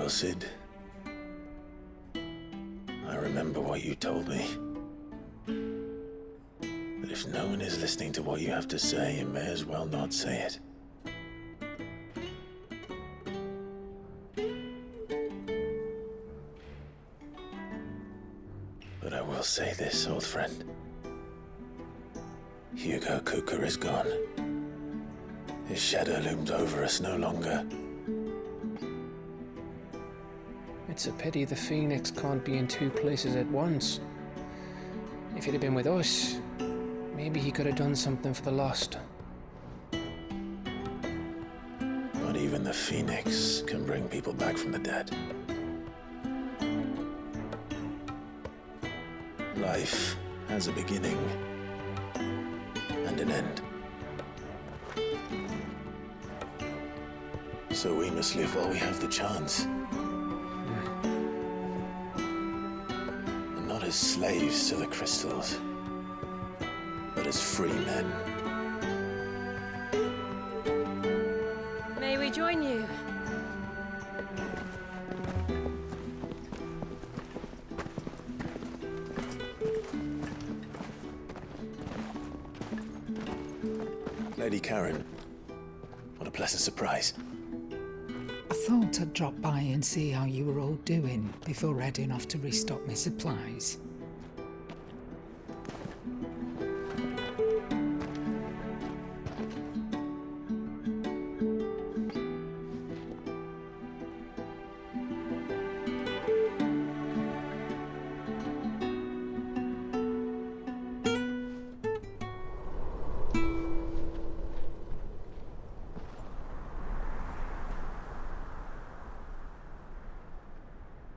Well, Sid, I remember what you told me. But if no one is listening to what you have to say, you may as well not say it. But I will say this, old friend. Hugo Kuka is gone. His shadow looms over us no longer. It's a pity the Phoenix can't be in two places at once. If he'd have been with us, maybe he could have done something for the lost. Not even the Phoenix can bring people back from the dead. Life has a beginning and an end. So we must live while we have the chance. And not as slaves to the crystals, but as free men. May we join you? Lady Karen, what a pleasant surprise. I thought I'd drop by and see how you were all doing before heading off to restock my supplies.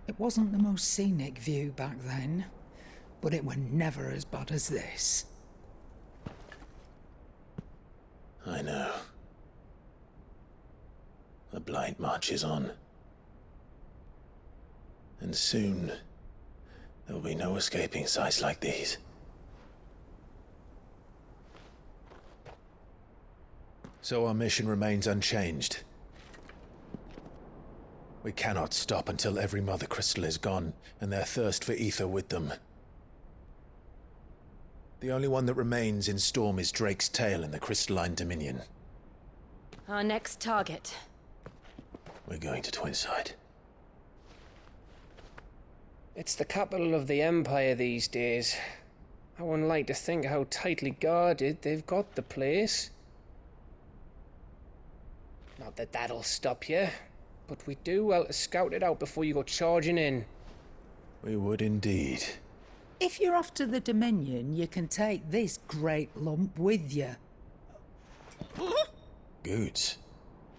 It wasn't the most scenic view back then, but it were never as bad as this. I know. The Blight marches on. And soon, there'll be no escaping sights like these. So our mission remains unchanged. We cannot stop until every Mothercrystal is gone, and their thirst for ether with them. The only one that remains in Storm is Drake's tail in the Crystalline Dominion. Our next target. We're going to Twinside. It's the capital of the Empire these days. I wouldn't like to think how tightly guarded they've got the place. Not that that'll stop you, but we do well to scout it out before you go charging in. We would indeed. If you're off to the Dominion, you can take this great lump with you. Goods.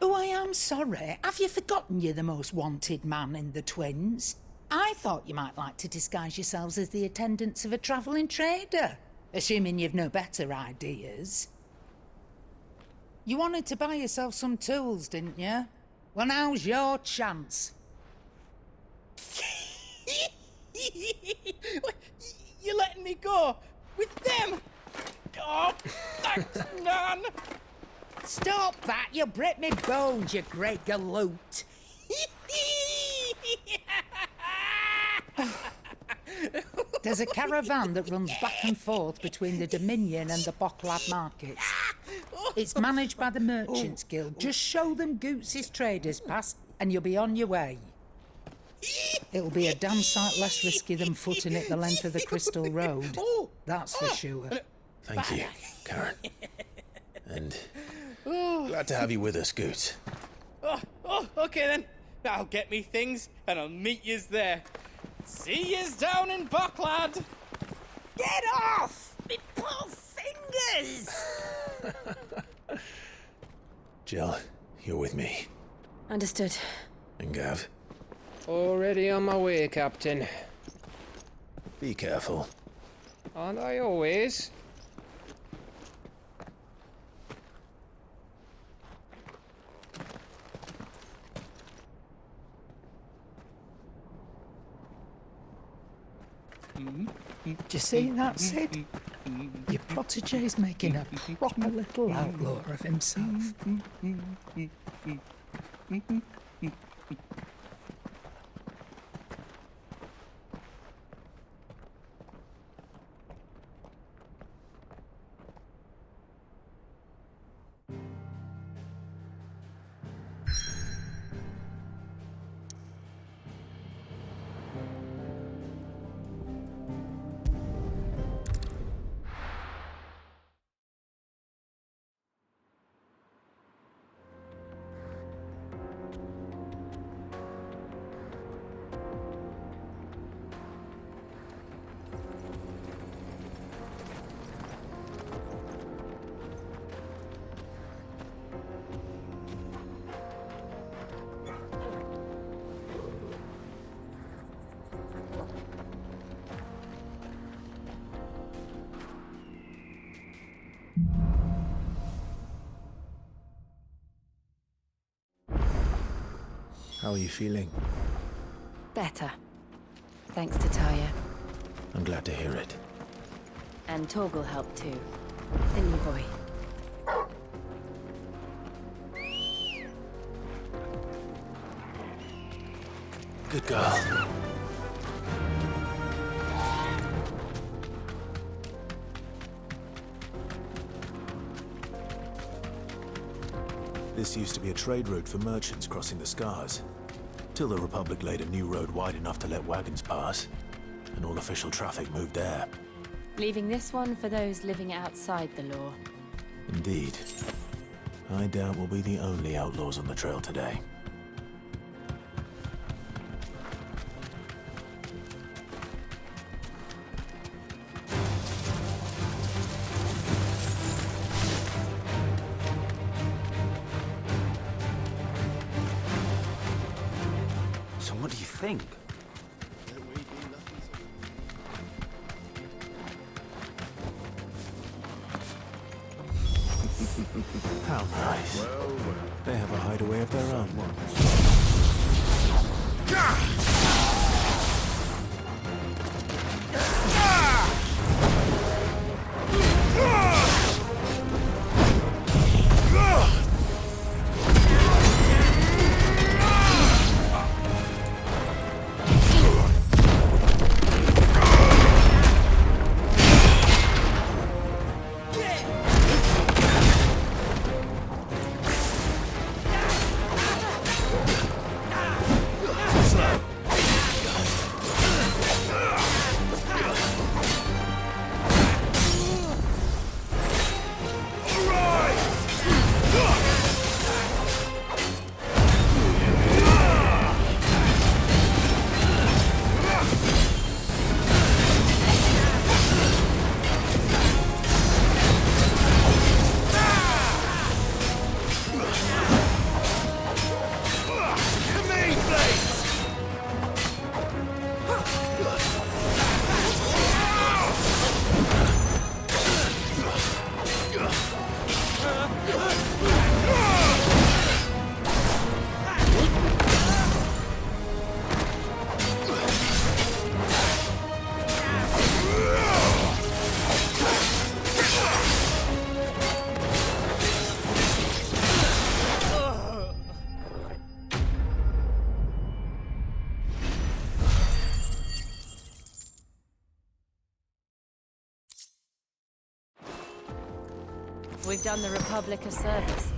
Oh, I am sorry. Have you forgotten you're the most wanted man in the Twins? I thought you might like to disguise yourselves as the attendants of a travelling trader, assuming you've no better ideas. You wanted to buy yourself some tools, didn't you? Well, now's your chance. You're letting me go with them? Oh, thanks, Nan. Stop that! You'll break me bones, you great galoot. There's a caravan that runs back and forth between the Dominion and the Bocklad markets. It's managed by the Merchants Guild. Just show them Goots' traders pass and you'll be on your way. It'll be a damn sight less risky than footing it the length of the Crystal Road. That's for sure. Thank you, Karen. And glad to have you with us, Goots. Okay then. I'll get me things and I'll meet yous there. See yous down in Bocklad. Get off! Me poor fingers! Jill, you're with me. Understood. And Gav, Already on my way, Captain. be careful. Aren't I always? Do you see that, Sid? Your protege's making a proper little outlaw of himself. How are you feeling? Better. Thanks to Taya. I'm glad to hear it. And Torgal helped too. Didn't you, boy? Good girl. This used to be a trade route for merchants crossing the Scars. Till the Republic laid a new road wide enough to let wagons pass, and all official traffic moved there. Leaving this one for those living outside the law. Indeed. I doubt we'll be the only outlaws on the trail today. So what do you think? How nice. They have a hideaway of their own. We've done the Republic a service.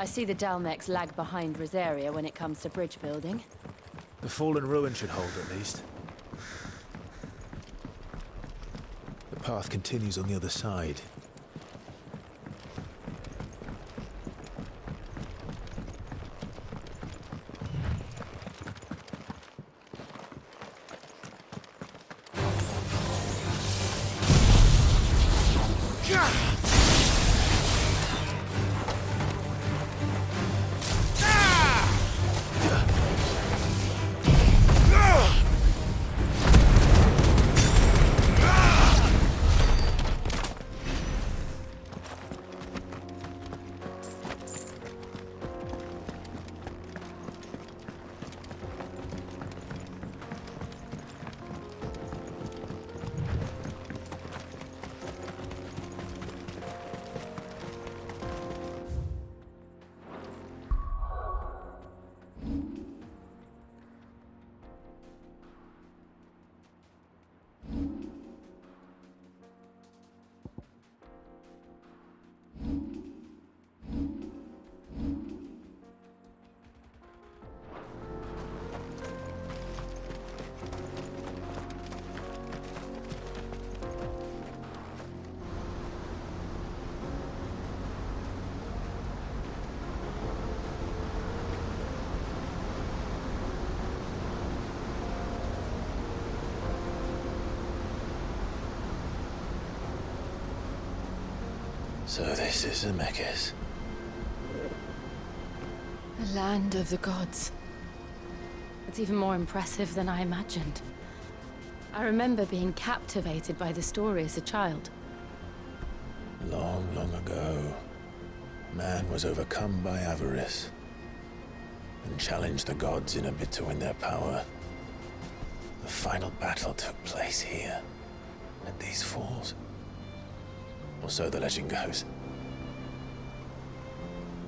I see the Dalmex lag behind Rosaria when it comes to bridge building. The fallen ruin should hold at least. The path continues on the other side. So this is Zemeckis. The land of the gods. It's even more impressive than I imagined. I remember being captivated by the story as a child. Long, long ago, man was overcome by avarice and challenged the gods in a bid to win their power. The final battle took place here, at these falls. Or so the legend goes.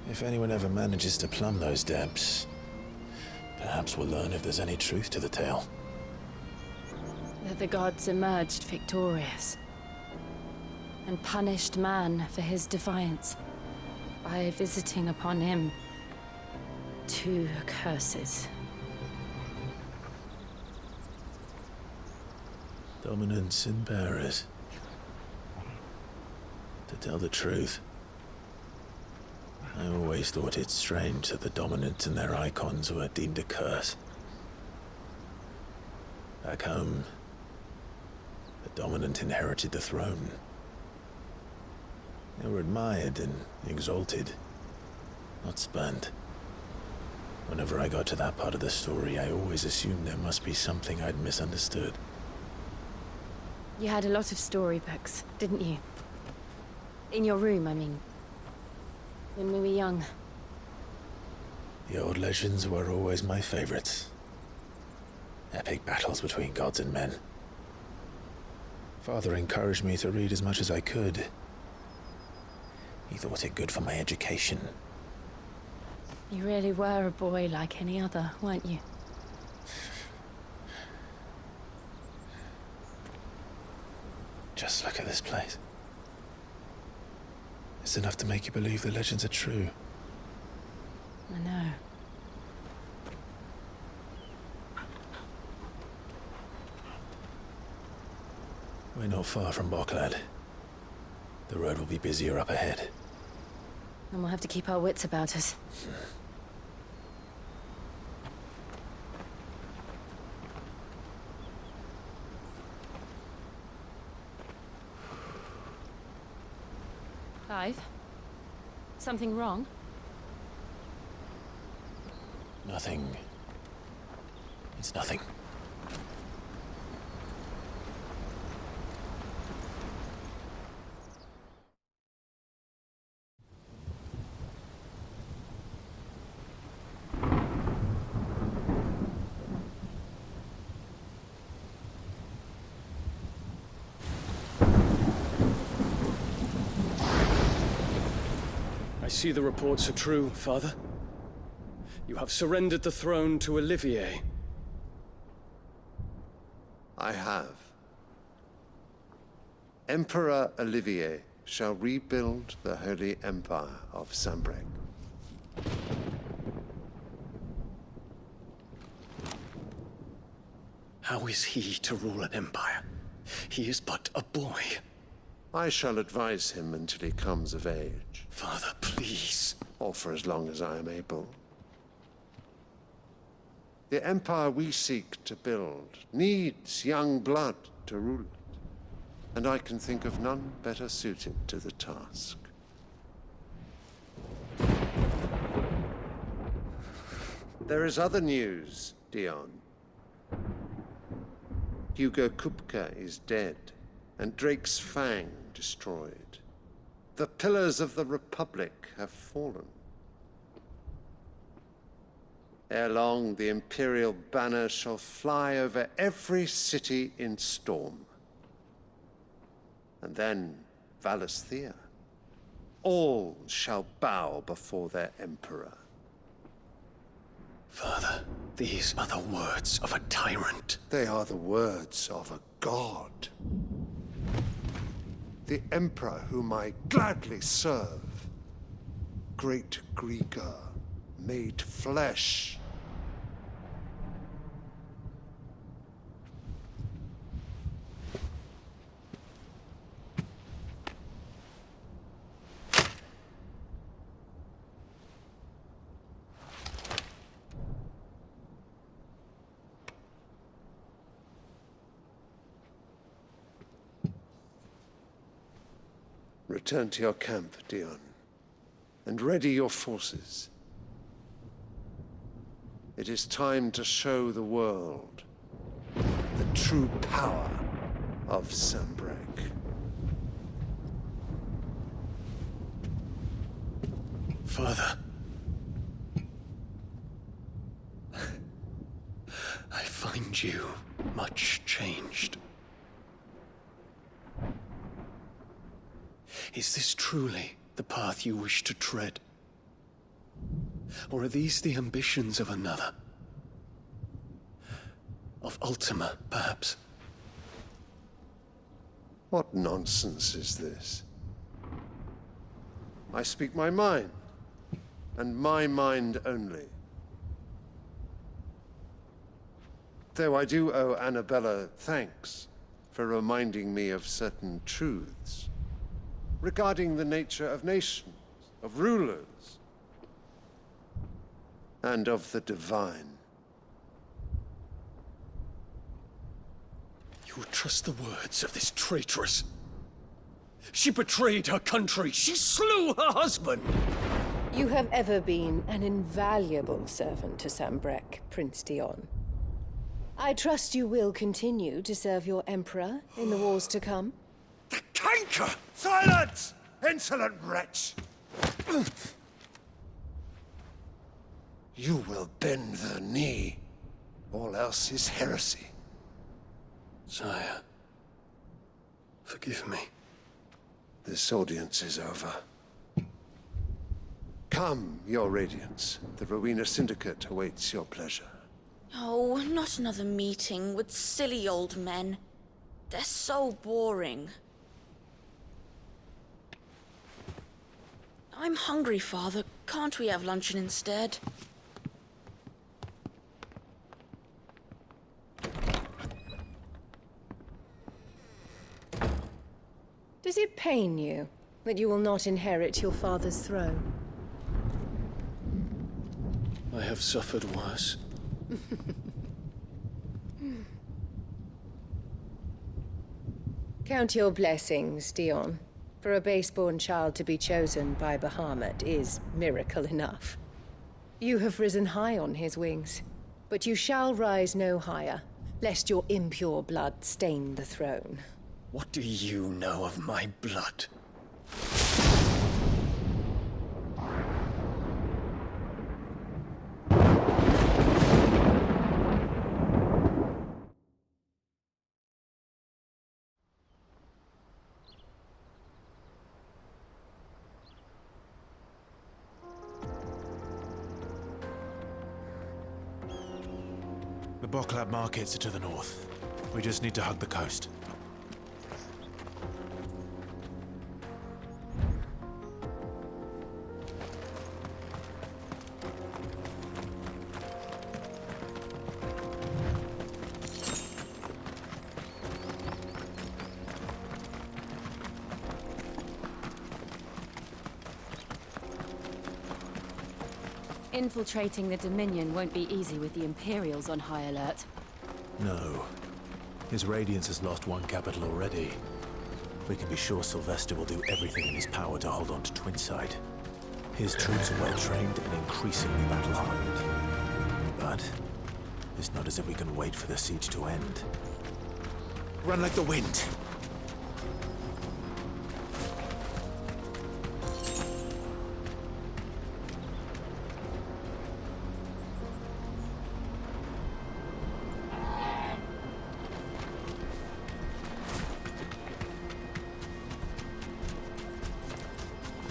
If anyone ever manages to plumb those depths, perhaps we'll learn if there's any truth to the tale. That the gods emerged victorious and punished man for his defiance by visiting upon him 2 curses. Dominance and bearers. To tell the truth, I always thought it strange that the dominant and their Eikons were deemed a curse. Back home, the dominant inherited the throne. They were admired and exalted, not spurned. Whenever I got to that part of the story, I always assumed there must be something I'd misunderstood. You had a lot of storybooks, didn't you? In your room, I mean. When we were young. The old legends were always my favorites. Epic battles between gods and men. Father encouraged me to read as much as I could. He thought it good for my education. You really were a boy like any other, weren't you? Just look at this place. It's enough to make you believe the legends are true. I know. We're not far from Boklad. The road will be busier up ahead. And we'll have to keep our wits about us. Clive? Something wrong? Nothing. It's nothing. I see the reports are true, Father. You have surrendered the throne to Olivier. I have. Emperor Olivier shall rebuild the Holy Empire of Sanbreque. How is he to rule an empire? He is but a boy. I shall advise him until he comes of age. Father, please. Or for as long as I am able. The empire we seek to build needs young blood to rule it. And I can think of none better suited to the task. There is other news, Dion. Hugo Kupka is dead, and Drake's Fang destroyed. The pillars of the Republic have fallen. Ere long, the Imperial banner shall fly over every city in Storm. And then Valisthea. All shall bow before their Emperor. Father, these are the words of a tyrant. They are the words of a god. The Emperor whom I gladly serve. Great Grieger, made flesh. Return to your camp, Dion, and ready your forces. It is time to show the world the true power of Sanbreque. Father. I find you much changed. Is this truly the path you wish to tread? Or are these the ambitions of another? Of Ultima, perhaps? What nonsense is this? I speak my mind, and my mind only. Though I do owe Annabella thanks for reminding me of certain truths regarding the nature of nations, of rulers, and of the divine. You would trust the words of this traitress? She betrayed her country. She slew her husband. You have ever been an invaluable servant to Sanbreque, Prince Dion. I trust you will continue to serve your Emperor in the wars to come. The canker! Silence! Insolent wretch! You will bend the knee. All else is heresy. Sire, forgive me. This audience is over. Come, your Radiance. The Rowena Syndicate awaits your pleasure. Oh, not another meeting with silly old men. They're so boring. I'm hungry, Father. Can't we have luncheon instead? Does it pain you that you will not inherit your father's throne? I have suffered worse. Count your blessings, Dion. For a base-born child to be chosen by Bahamut is miracle enough. You have risen high on his wings, but you shall rise no higher, lest your impure blood stain the throne. What do you know of my blood? The Boklab markets are to the north. We just need to hug the coast. Infiltrating the Dominion won't be easy with the Imperials on high alert. No. His Radiance has lost one capital already. We can be sure Sylvester will do everything in his power to hold on to Twinside. His troops are well-trained and increasingly battle-hardened. But it's not as if we can wait for the siege to end. Run like the wind!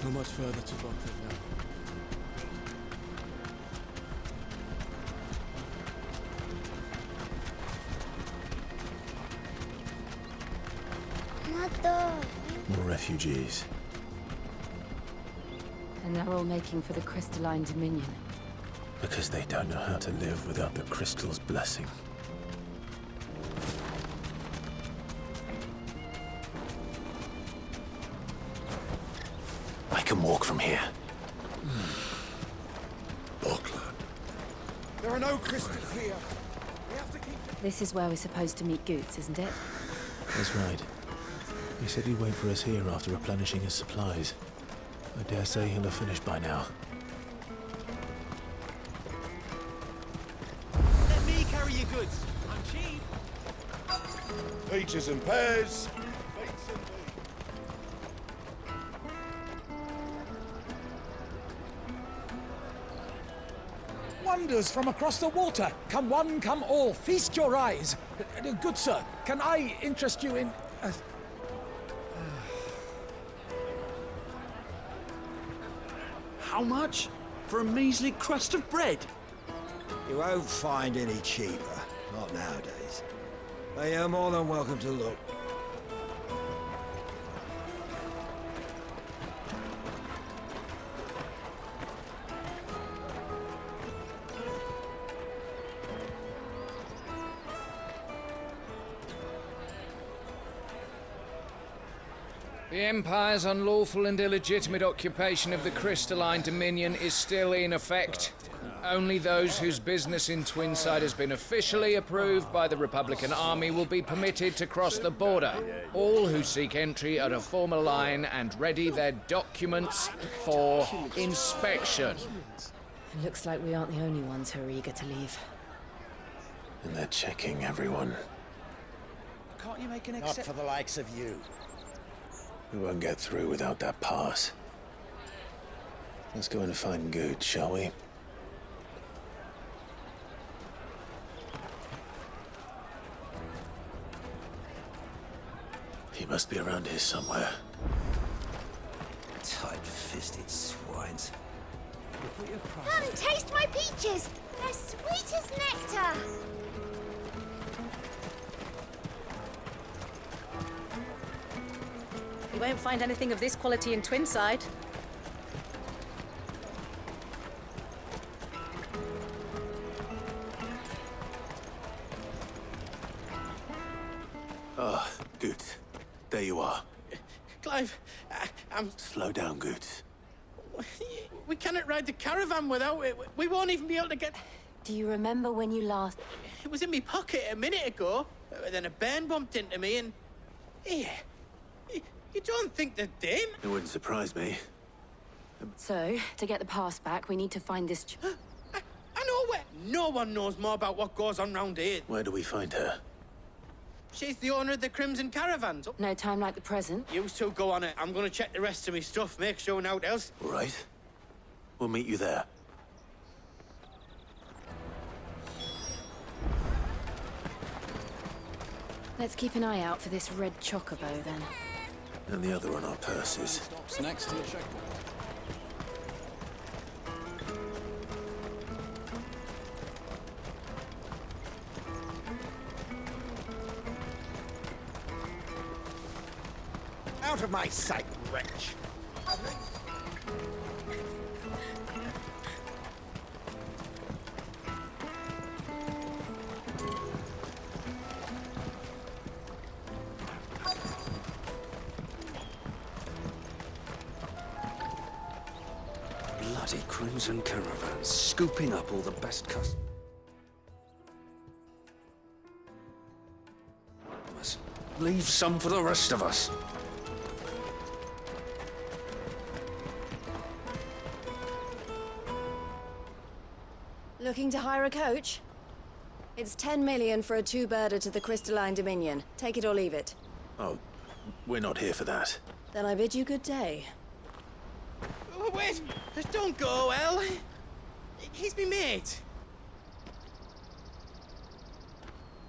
Not much further to Blight now. More refugees. And they're all making for the crystalline Dominion. Because they don't know how to live without the crystal's blessing. I can walk from here. Auckland. There are no crystals here. We have to keep... This is where we're supposed to meet Goots, isn't it? That's right. He said he'd wait for us here after replenishing his supplies. I dare say he'll have finished by now. Let me carry your goods. I'm cheap. Peaches and pears. Wonders from across the water. Come one, come all. Feast your eyes. Good sir, can I interest you in... How much? For a measly crust of bread? You won't find any cheaper. Not nowadays. But you're more than welcome to look. The Empire's unlawful and illegitimate occupation of the crystalline Dominion is still in effect. Only those whose business in Twinside has been officially approved by the Republican Army will be permitted to cross the border. All who seek entry are to form a line and ready their documents for inspection. It looks like we aren't the only ones who are eager to leave. And they're checking everyone. Can't you make an Not for the likes of you. We won't get through without that pass. Let's go and find Good, shall we? He must be around here somewhere. Tight-fisted swines. Come, taste my peaches! They're sweet as nectar! You won't find anything of this quality in Twinside. Ah, good. There you are. Clive, I'm... Slow down, Good. We cannot ride the caravan without it. We won't even be able to get... Do you remember when you last... It was in my pocket a minute ago. Then a bairn bumped into me and... Here. You don't think they're dim? It wouldn't surprise me. So, to get the pass back, we need to find this... I know where... No one knows more about what goes on round here. Where do we find her? She's the owner of the Crimson Caravans. No time like the present. You two go on it. I'm gonna check the rest of my stuff, make sure nothing else. All right. We'll meet you there. Let's keep an eye out for this red chocobo, then. And the other on our purses. Stops next to the checkpoint. Out of my sight, wretch! Bloody crimson caravans, scooping up all the best customers. Leave some for the rest of us. Looking to hire a coach? It's 10 million for a two-birder to the Crystalline Dominion. Take it or leave it. Oh, we're not here for that. Then I bid you good day. Oh, wait! Don't go, El! He's me mate.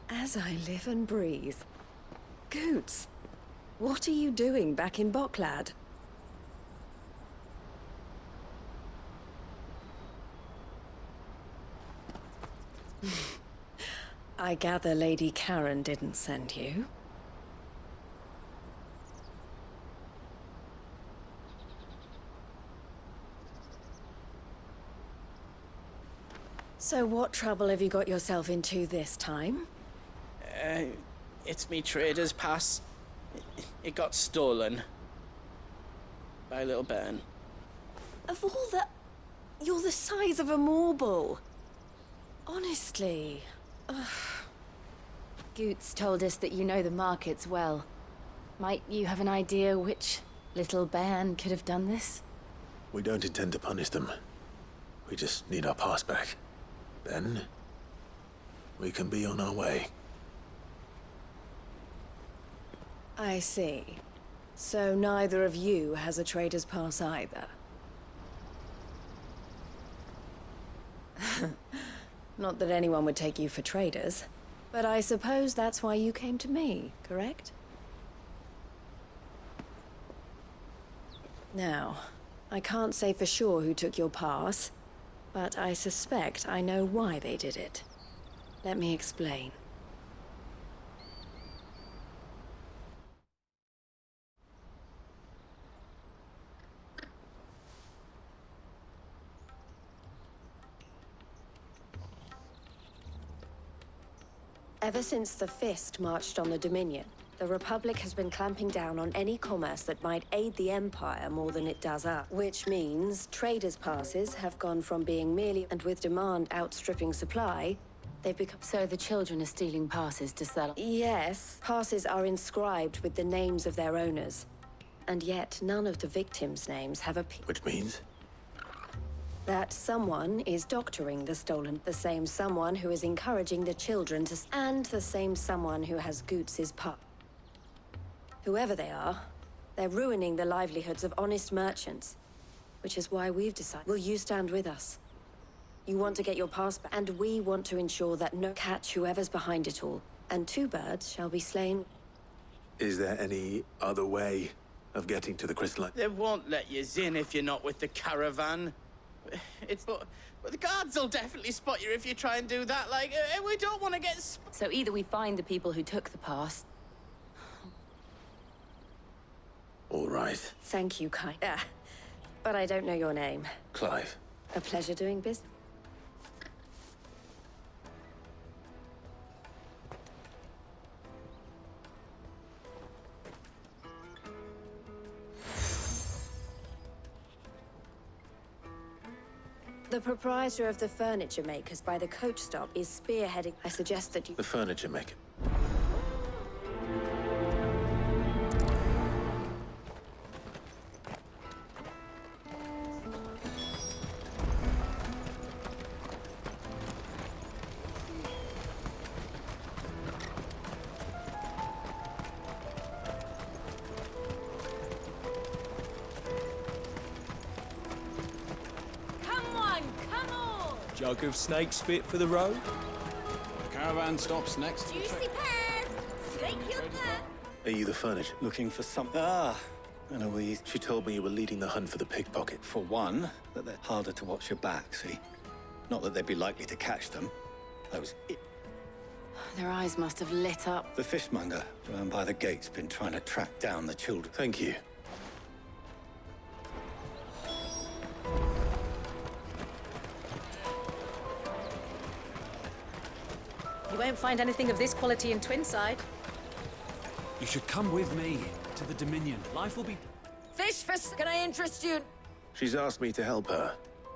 As I live and breathe. Goots, what are you doing back in Boklad? I gather Lady Karen didn't send you. So what trouble have you got yourself into this time? It's me trader's pass. It got stolen. By a little bairn. Of all the... You're the size of a marble. Honestly. Ugh. Goots told us that you know the markets well. Might you have an idea which little bairn could have done this? We don't intend to punish them. We just need our pass back. Then, we can be on our way. I see. So neither of you has a trader's pass either. Not that anyone would take you for traders, but I suppose that's why you came to me, correct? Now, I can't say for sure who took your pass, but I suspect I know why they did it. Let me explain. Ever since the Fist marched on the Dominion, the Republic has been clamping down on any commerce that might aid the Empire more than it does us. Which means traders' passes have gone from being merely, and with demand outstripping supply, they've become... So the children are stealing passes to sell? Yes. Passes are inscribed with the names of their owners. And yet, none of the victims' names have appeared. Which means? That someone is doctoring the stolen, the same someone who is encouraging the children to, and the same someone who has Goots' pup. Whoever they are, they're ruining the livelihoods of honest merchants, which is why we've decided. Will you stand with us? You want to get your pass back, and we want to ensure that no catch whoever's behind it all, and two birds shall be slain. Is there any other way of getting to the crystalline? They won't let you in if you're not with the caravan. But the guards will definitely spot you if you try and do that. Like, we don't want to get... So either we find the people who took the pass... All right. Thank you, Kai. But I don't know your name. Clive. A pleasure doing business. The proprietor of the furniture makers by the coach stop is spearheading. I suggest that you... The furniture maker. Jug of snake spit for the road. The caravan stops next. Juicy pears! Snake your there! Are you the furniture? Looking for something. Ah, Eloise. She told me you were leading the hunt for the pickpocket. For one, that they're harder to watch your back, see? Not that they'd be likely to catch them. Those... Their eyes must have lit up. The fishmonger round by the gate's been trying to track down the children. Thank you. You won't find anything of this quality in Twinside. You should come with me to the Dominion. Life will be... Fish, can I interest you? She's asked me to help her.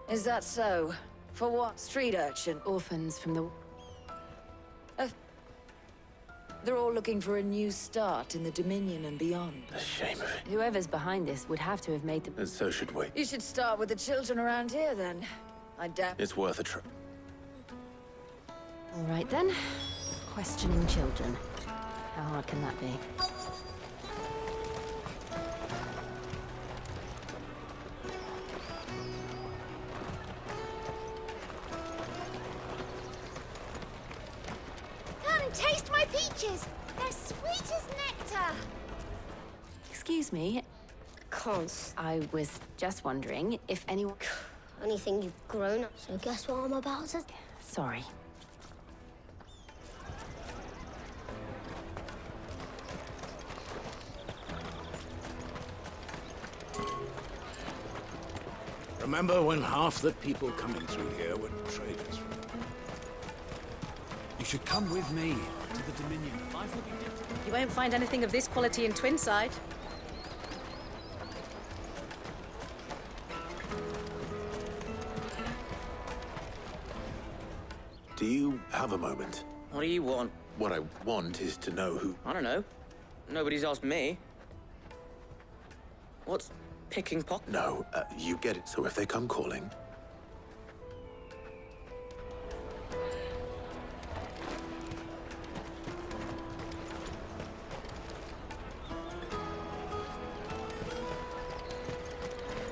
Is that so? For what? Street urchin? Orphans from the... They're all looking for a new start in the Dominion and beyond. A shame of it. Whoever's behind this would have to have made the... And so should we. You should start with the children around here, then. I doubt... It's worth a try. All right, then. Questioning children. How hard can that be? Come and taste my peaches. They're sweet as nectar. Excuse me. Cons. I was just wondering if anyone... Only thing you've grown up, so guess what I'm about to... Sorry. Remember when half the people coming through here were traders? You should come with me to the Dominion. Life will be different. You won't find anything of this quality in Twinside. Do you have a moment? What do you want? What I want is to know who... I don't know. Nobody's asked me. What's picking pockets? No, you get it. So if they come calling...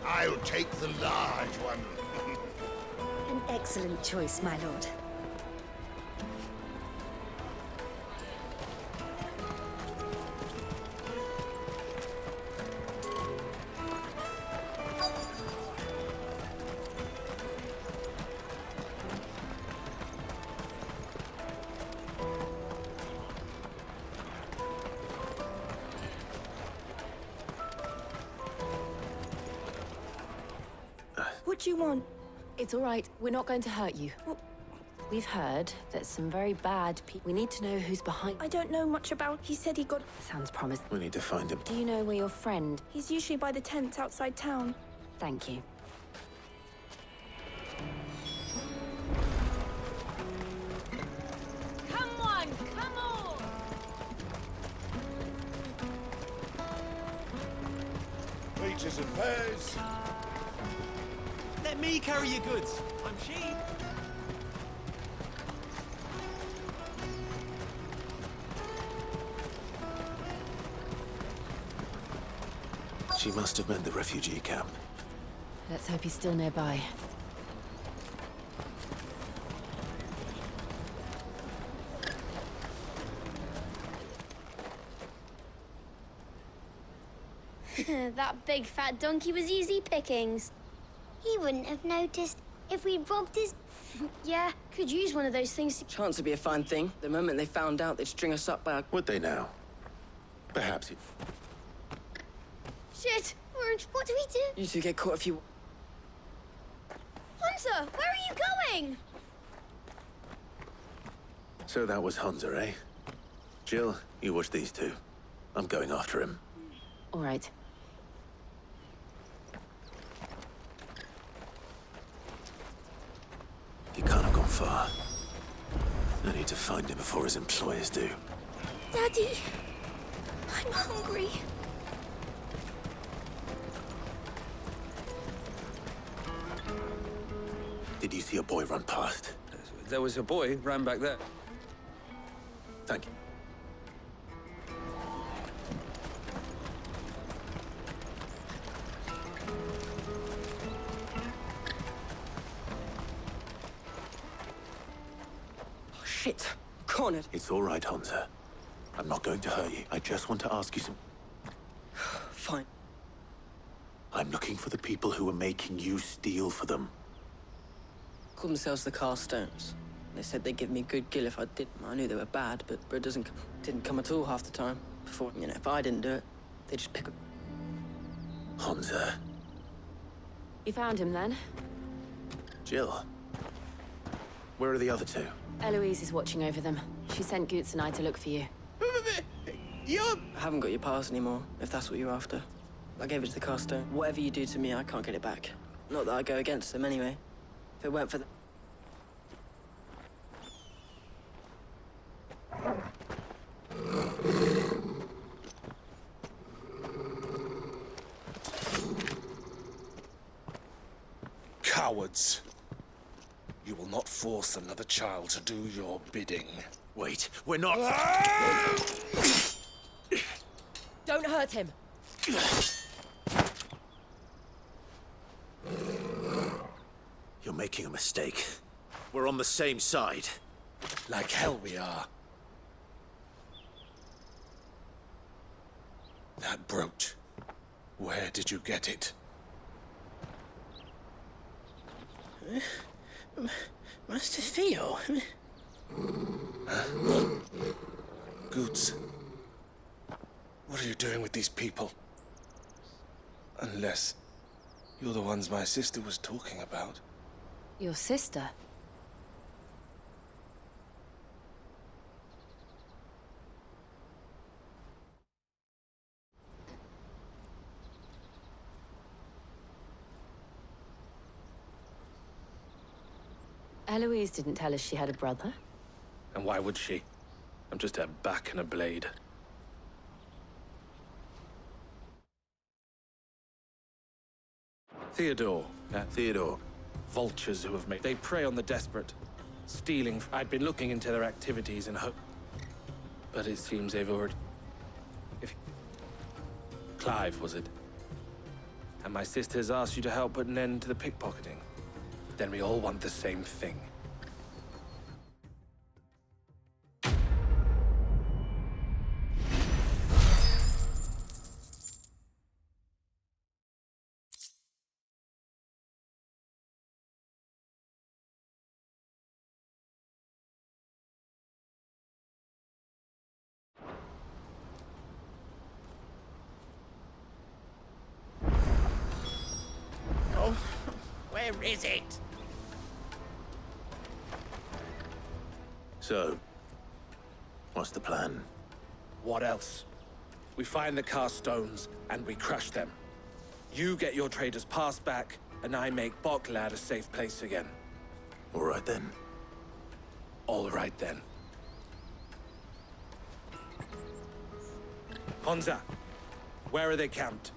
I'll take the large one. An excellent choice, my lord. What do you want? It's all right. We're not going to hurt you. What? We've heard that some very bad people... We need to know who's behind... I don't know much about... He said he got... Sounds promising. We need to find him. Do you know where your friend... He's usually by the tents outside town. Thank you. Come on, come on! Peaches and pears. Let me carry your goods. I'm cheap. She must have meant the refugee camp. Let's hope he's still nearby. That big fat donkey was easy pickings. He wouldn't have noticed if we'd robbed his... Yeah, could use one of those things to... Chance would be a fine thing. The moment they found out, they'd string us up by a... Would they now? Perhaps. Shit! Orange, what do we do? You two get caught if you... Hunter, where are you going? So that was Hunter, eh? Jill, you watch these two. I'm going after him. All right. He can't have gone far. I need to find him before his employers do. Daddy, I'm hungry. Did you see a boy run past? There was a boy ran back there. Thank you. Oh, shit. Cornered. It's all right, Hunter. I'm not going to hurt you. I just want to ask you some... Fine. I'm looking for the people who are making you steal for them. Called themselves the Carstones. They said they'd give me good gill if I did. I knew they were bad, but it didn't come at all half the time. Before, if I didn't do it, they'd just pick up. Hunter. You found him then? Jill. Where are the other two? Eloise is watching over them. She sent Goots and I to look for you. I haven't got your pass anymore, if that's what you're after. I gave it to the Carstone. Whatever you do to me, I can't get it back. Not that I go against them anyway. If it weren't for the... Cowards. You will not force another child to do your bidding. Wait, we're not... Don't hurt him. You're making a mistake. We're on the same side. Like hell we are. That brooch. Where did you get it? Master Theo? Goots. What are you doing with these people? Unless you're the ones my sister was talking about. Your sister? Eloise didn't tell us she had a brother. And why would she? I'm just her back and a blade. Theodore. Theodore. Vultures who have made... They prey on the desperate. Stealing... I'd been looking into their activities and hope... But it seems they've already... Clive, was it? And my sisters asked you to help put an end to the pickpocketing. Then we all want the same thing. Oh, where is it? So, what's the plan? What else? We find the cast stones and we crush them. You get your trader's pass back, and I make Boklad a safe place again. All right then. All right then. Honza, where are they camped?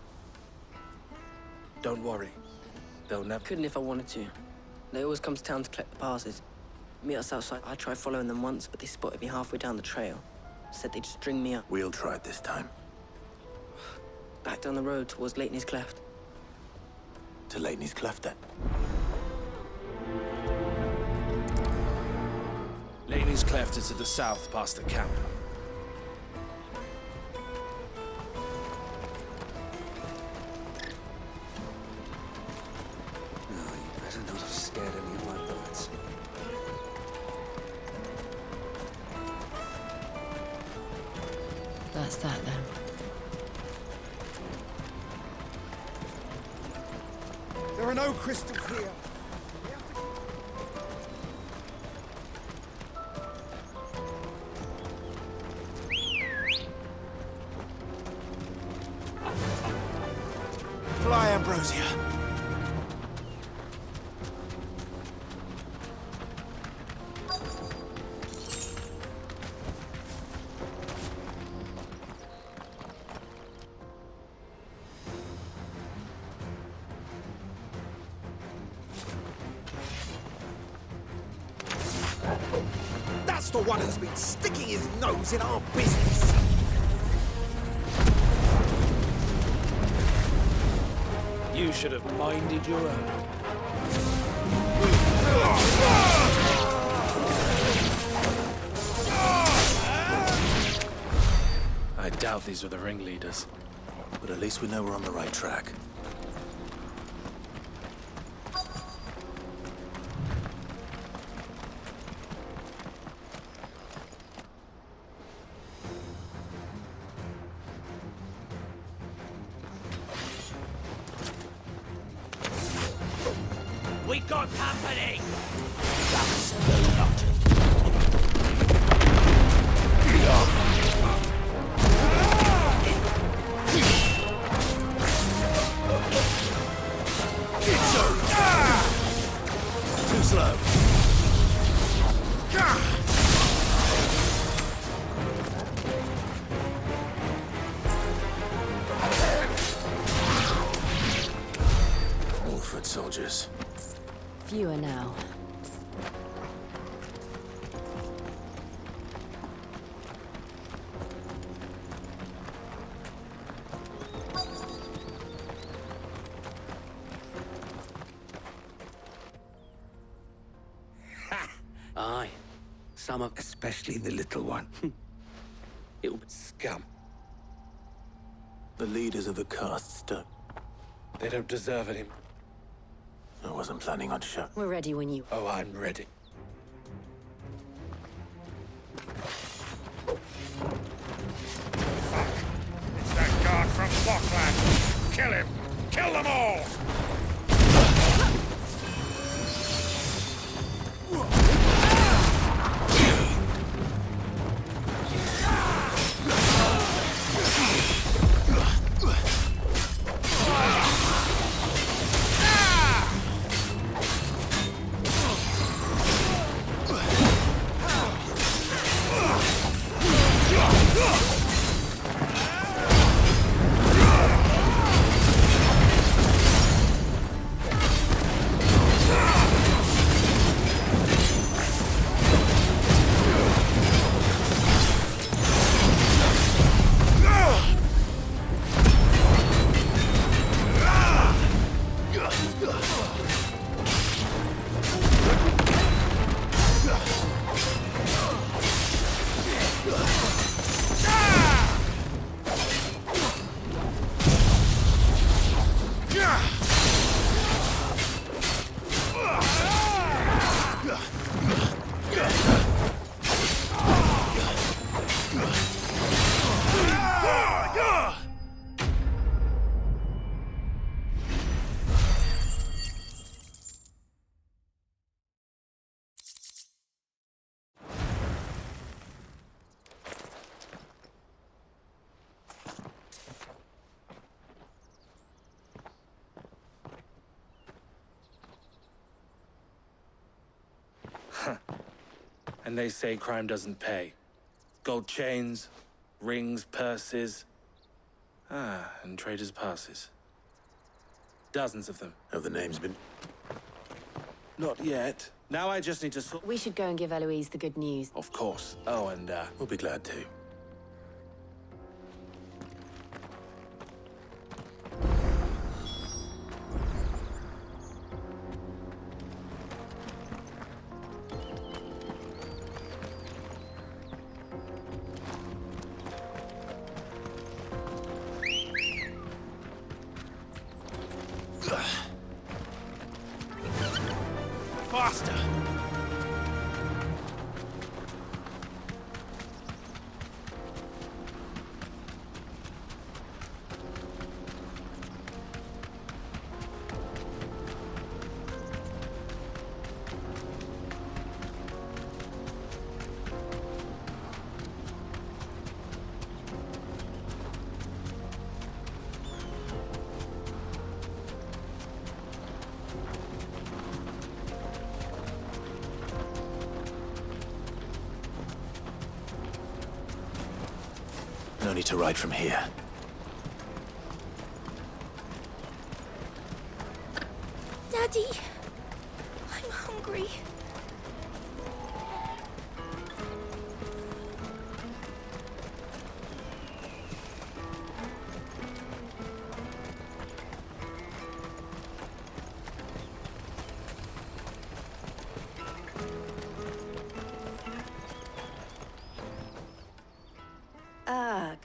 Don't worry. They'll never... Couldn't if I wanted to. They always come to town to collect the passes. Meet us outside. I tried following them once, but they spotted me halfway down the trail. Said they'd string me up. We'll try it this time. Back down the road towards Leitney's Cleft. To Leitney's Cleft, then? Leitney's Cleft is to the south, past the camp. No, you better not have scared any of my birds. That's that then. There are no crystals here. Fly, Ambrosia. That's the one who's been sticking his nose in our business. You should have minded your own. I doubt these were the ringleaders. But at least we know we're on the right track. We got company! soldiers? Fewer now. Aye. Some of... Especially the little one. It'll be scum. The leaders of the castes don't... They don't deserve it. I wasn't planning on shut. We're ready when you... Oh, I'm ready. Fuck! It's that guard from Blockland! Kill him! Kill them all! And they say crime doesn't pay. Gold chains, rings, purses. And traders' passes. Dozens of them. Have the names been... Not yet. Now I just need to sort... We should go and give Eloise the good news. Of course. Oh, and We'll be glad to. Faster! No need to ride from here. Daddy, I'm hungry.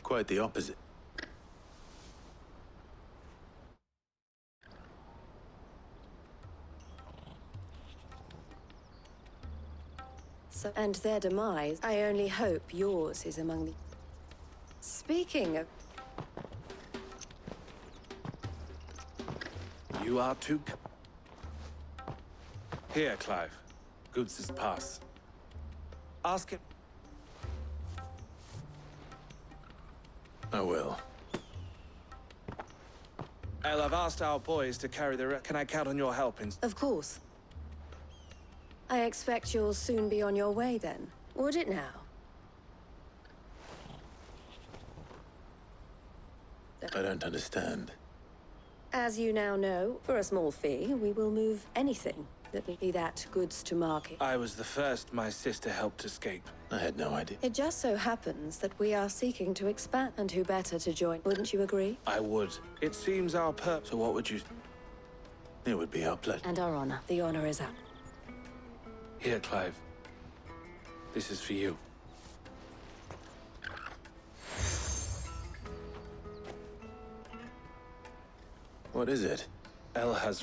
Quite the opposite. So, and their demise, I only hope yours is among the... Speaking of... you are too... Here, Clive. Goods' pass. Ask him... I will. El, I've asked our boys to carry the... Can I count on your help in... Of course. I expect you'll soon be on your way then. Would it now? I don't understand. As you now know, for a small fee, we will move anything that may be that goods to market. I was the first my sister helped escape. I had no idea. It just so happens that we are seeking to expand, and who better to join? Wouldn't you agree? I would. It seems our purpose. So what would you... It would be our pleasure. And our honor. The honor is ours. Here, Clive. This is for you. What is it? Elle has...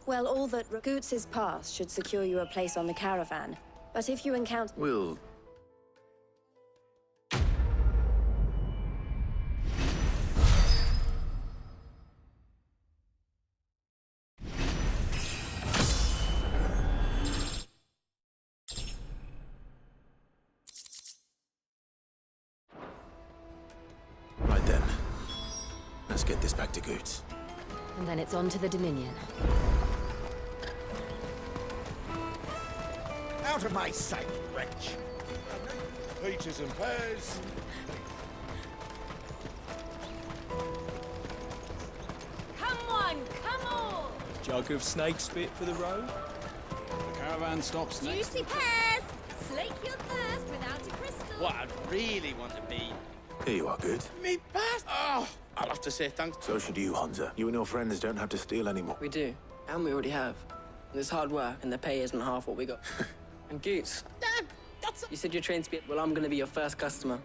Well, all that Goots' past should secure you a place on the caravan. But if you encounter... We'll... Right then. Let's get this back to Goots. And then it's on to the Dominion. Out of my sight, wretch! Peaches and pears. Come on, come on! Jug of snake spit for the road? The caravan stops next. Juicy pears! Slake your thirst without a crystal. What I'd really want to be... Here you are, Good. Me pass? Oh, I'll have to say thanks. So should you, Hansa. You and your friends don't have to steal anymore. We do, and we already have. There's hard work, and the pay isn't half what we got. And Goots, you said you're trained to be... Well, I'm gonna be your first customer.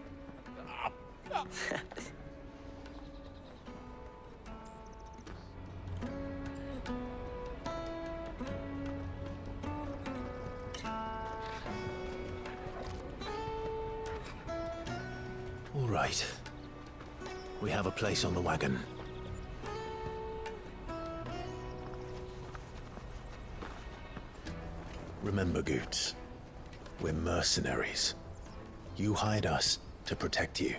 All right. We have a place on the wagon. Remember, Goots, we're mercenaries. You hired us to protect you.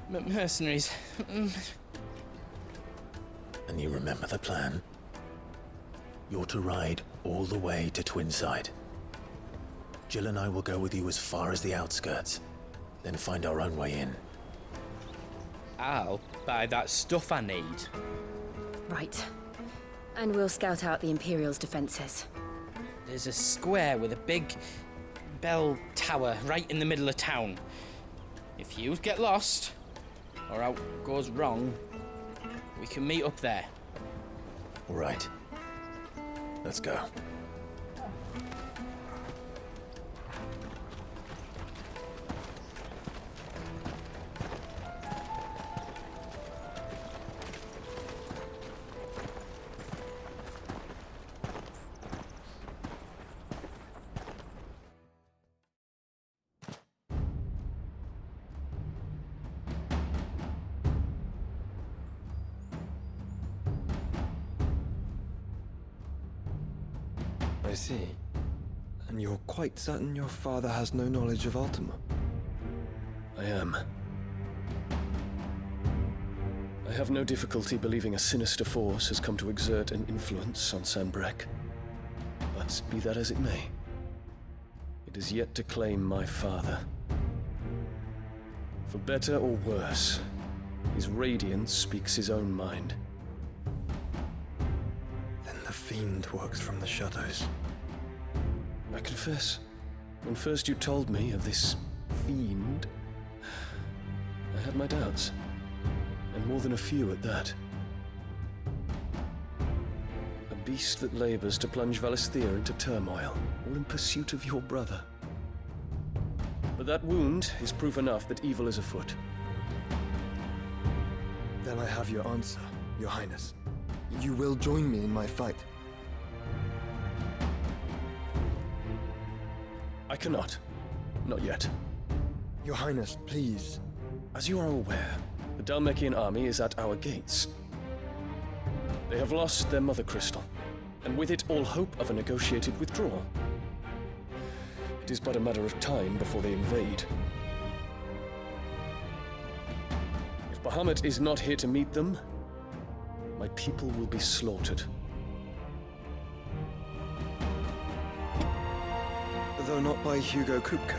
Mercenaries. And you remember the plan? You're to ride all the way to Twinside. Jill and I will go with you as far as the outskirts, then find our own way in. I'll buy that stuff I need. Right. And we'll scout out the Imperial's defenses. There's a square with a big bell tower right in the middle of town. If you get lost, or out goes wrong, we can meet up there. All right. Let's go. I see. And you're quite certain your father has no knowledge of Ultima? I am. I have no difficulty believing a sinister force has come to exert an influence on Sanbreque. But be that as it may, it is yet to claim my father. For better or worse, his radiance speaks his own mind. Then the fiend works from the shadows. I confess, when first you told me of this fiend, I had my doubts. And more than a few at that. A beast that labors to plunge Valisthea into turmoil, all in pursuit of your brother. But that wound is proof enough that evil is afoot. Then I have your answer, Your Highness. You will join me in my fight. I cannot. Not yet. Your Highness, please. As you are aware, the Dhalmekian army is at our gates. They have lost their Mothercrystal, and with it all hope of a negotiated withdrawal. It is but a matter of time before they invade. If Bahamut is not here to meet them, my people will be slaughtered. Though not by Hugo Kupka.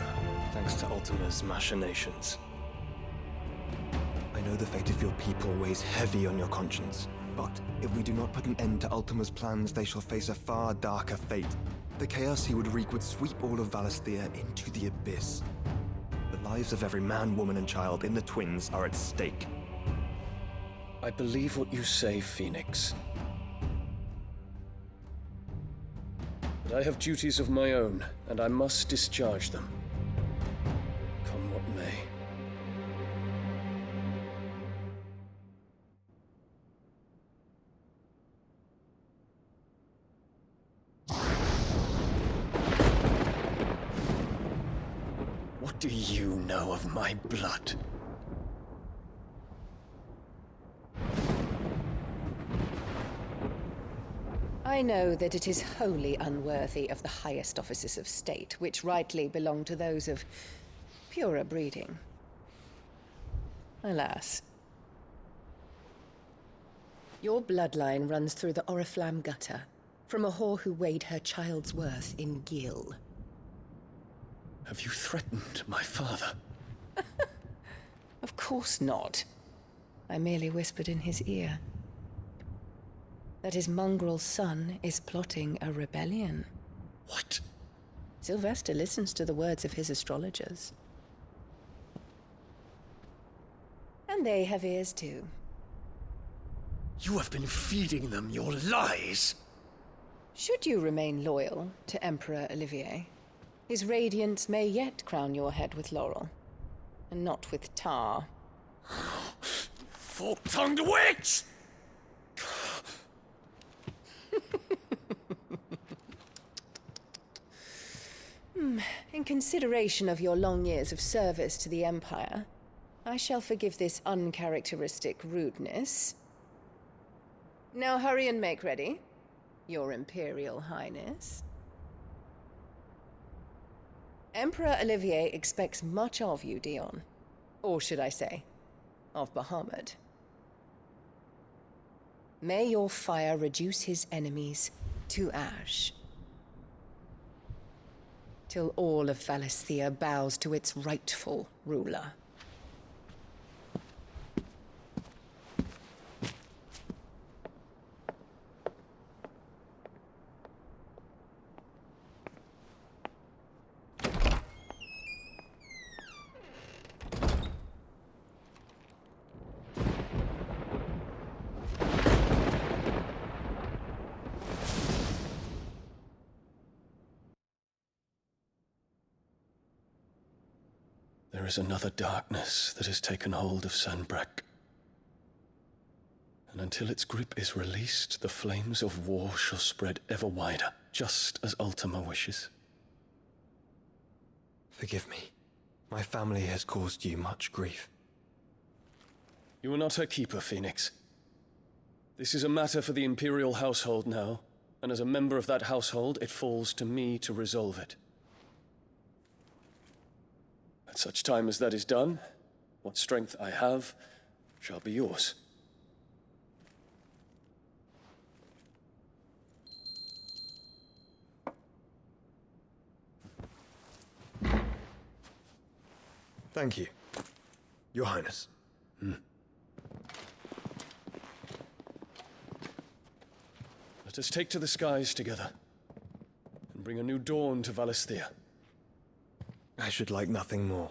thanks to Ultima's machinations. I know the fate of your people weighs heavy on your conscience, but if we do not put an end to Ultima's plans, they shall face a far darker fate. The chaos he would wreak would sweep all of Valisthea into the abyss. The lives of every man, woman, and child in the Twins are at stake. I believe what you say, Phoenix. But I have duties of my own, and I must discharge them. Come what may. What do you know of my blood? I know that it is wholly unworthy of the highest offices of state, which rightly belong to those of purer breeding. Alas. Your bloodline runs through the Oriflamme gutter, from a whore who weighed her child's worth in gil. Have you threatened my father? Of course not. I merely whispered in his ear that his mongrel son is plotting a rebellion. What? Sylvester listens to the words of his astrologers. And they have ears too. You have been feeding them your lies! Should you remain loyal to Emperor Olivier, his radiance may yet crown your head with laurel, and not with tar. Fork-tongued witch! In consideration of your long years of service to the Empire, I shall forgive this uncharacteristic rudeness. Now hurry and make ready, Your Imperial Highness. Emperor Olivier expects much of you, Dion. Or should I say, of Bahamut. May your fire reduce his enemies to ash, till all of Valisthea bows to its rightful ruler. There is another darkness that has taken hold of Sanbreque. And until its grip is released, the flames of war shall spread ever wider, just as Ultima wishes. Forgive me. My family has caused you much grief. You are not her keeper, Phoenix. This is a matter for the Imperial household now, and as a member of that household, it falls to me to resolve it. At such time as that is done, what strength I have shall be yours. Thank you, Your Highness. Let us take to the skies together, and bring a new dawn to Valisthea. I should like nothing more.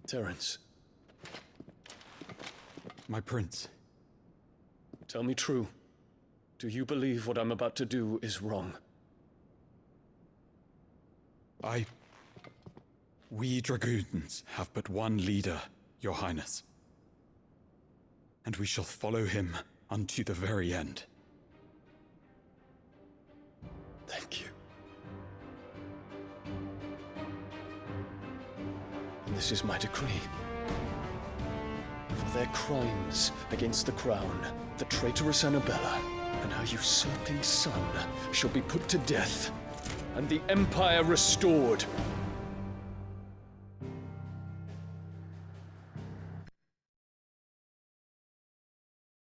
Terence. My prince. Tell me true. Do you believe what I'm about to do is wrong? We dragoons have but one leader, Your Highness. And we shall follow him unto the very end. Thank you. And this is my decree. For their crimes against the crown, the traitorous Annabella and her usurping son shall be put to death, and the Empire restored.